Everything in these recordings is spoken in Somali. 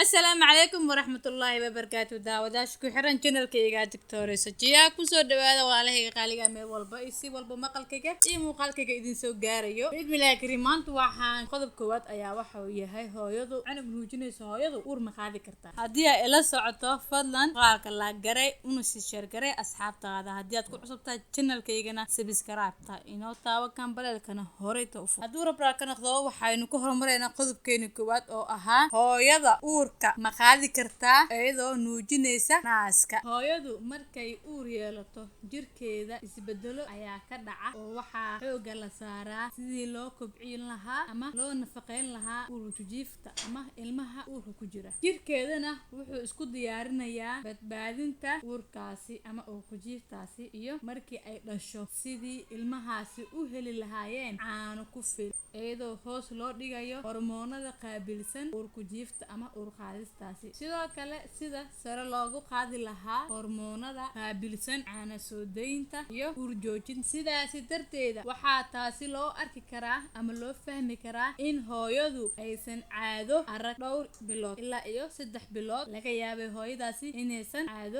السلام عليكم ورحمة الله وبركاته. داوداش كحرن channel كيغا دكتور سجيا كوسو دواada walaalahay qaaliga meel walba isi walba maqalkayga iyo muuqaalkayga idin soo gaarayo ciid milaa karimaantu waxaan qodob koowaad ayaa waxa uu yahay hooyadu anug nuujinayso hooyadu uur ma qaadi kartaa hadii ay ila socoto fadlan qaalka la garay una si share garay asxaabtaada hadii aad ku cusubtahay channel kaygana subscribe ta inoo taawa kan balelkana hore ta ufu haduu rabraa ka noqdo waxaynu ku horumareynaa qodobkeena koowaad oo ahaa hooyada uurka ma qaadi kartaa iyadoo nuujinaysa naaska hooyadu markay uur yeelato jirkeeda isbedelo ayaa ka dhaca oo waxaa xooga la saaraa sidii loo kobcin lahaa ama loo nafaqeyn lahaa uurka jiifta ama ilmaha uurka ku jira jirkeedana wuxuu isku diyaarinayaa badbaadinta uurkaasi ama uurka jiiftaasi iyo markii ay dhasho sidii ilmahaasi u heli lahaayeen caano ku filan iyadoo hoos loo dhigayo hormoonada qaabilsan uurka jiifta ama uur qaadistaasi sidoo kale sida sare loogu qaadi lahaa hormoonada qaabilsan caana soo deynta iyo uur joojin sidaasi darteeda waxaa taasi loo arki karaa ama loo fahmi karaa in hooyadu aysan caado arag dhowr bilood ilaa iyo 3 bilood laga yaabay hooyadaasi inaysan caado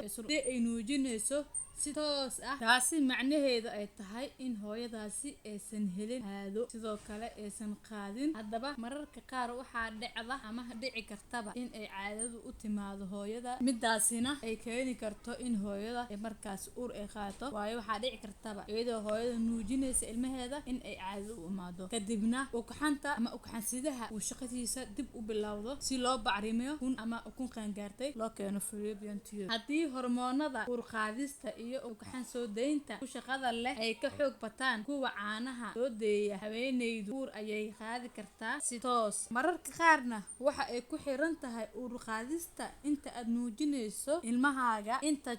ay nuujinayso si toos ah taasi macnaheedu ay tahay in hooyadaasi aysan helin caado sidoo kale aysan qaadin haddaba mararka qaar waxaa dhacda ama dhici kartaba in ay caadadu u timaado hooyada midaasina ay keeni karto in hooyada ay markaas uur ay qaato waayo waxaa dhici kartaba iyadoo hooyada nuujinaysa ilmaheeda in ay caado u imaado kadibna ugxanta ama ugxansidaha uu shaqadiisa dib u bilowdo si loo bacrimiyo ama ukun qaangaartay loo keeno fallopian tube haddii hormoonada uur qaadista iyo ugxan soo deynta ku shaqada leh ay ka xoog bataan kuwa caanaha soo deeya haweeneydu uur ayay qaadi kartaa si toos mararka qaarna waxa ay ku xiran tahay uur qaadista inta aad nuujinayso ilmahaaga inta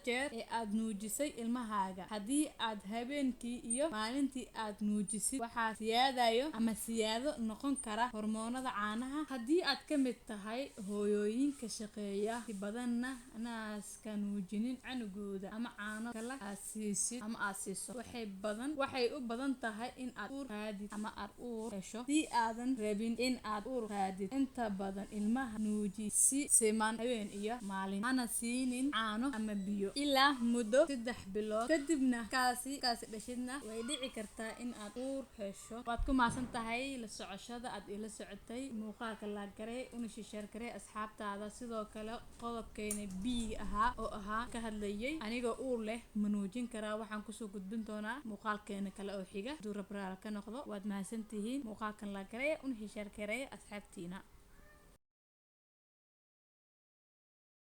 jeer ee aad nuujisay ilmahaaga haddii aad habeenkii iyo maalintii aad nuujisid waxaa siyaado noqon kara hormoonada caanaha haddii aad ka mid tahay hooyooyinka shaqeeya si badanna naaska nuujinin canugooda ama caano kala aasiisid ama aasiiso waxay u badan tahay in aad uur qaadid ama aad uur hesho si aadan rabin in aad uur qaadid inta badan ilmaha nuuji si siman habeen iyo maalin hana siinin caano ama biyo ilaa muddo 3 bilood kadibna kaasi dhashidna way dhici kartaa in aad uur hesho waad ku maasan tahay la socoshada aad ila socotay muuqaalka la garay una share garay asxaabtaada sidoo kale qodobkeena B ahaa oo ahaa ka hadlayay aniga uur leh ma nuujin karaa waxaan kusoo gudbin doonaa muuqaalkeena kale oo xiga duu rabraa ka noqdo waad mahadsantihiin muuqaalkan la garay una share garay asxaabtiina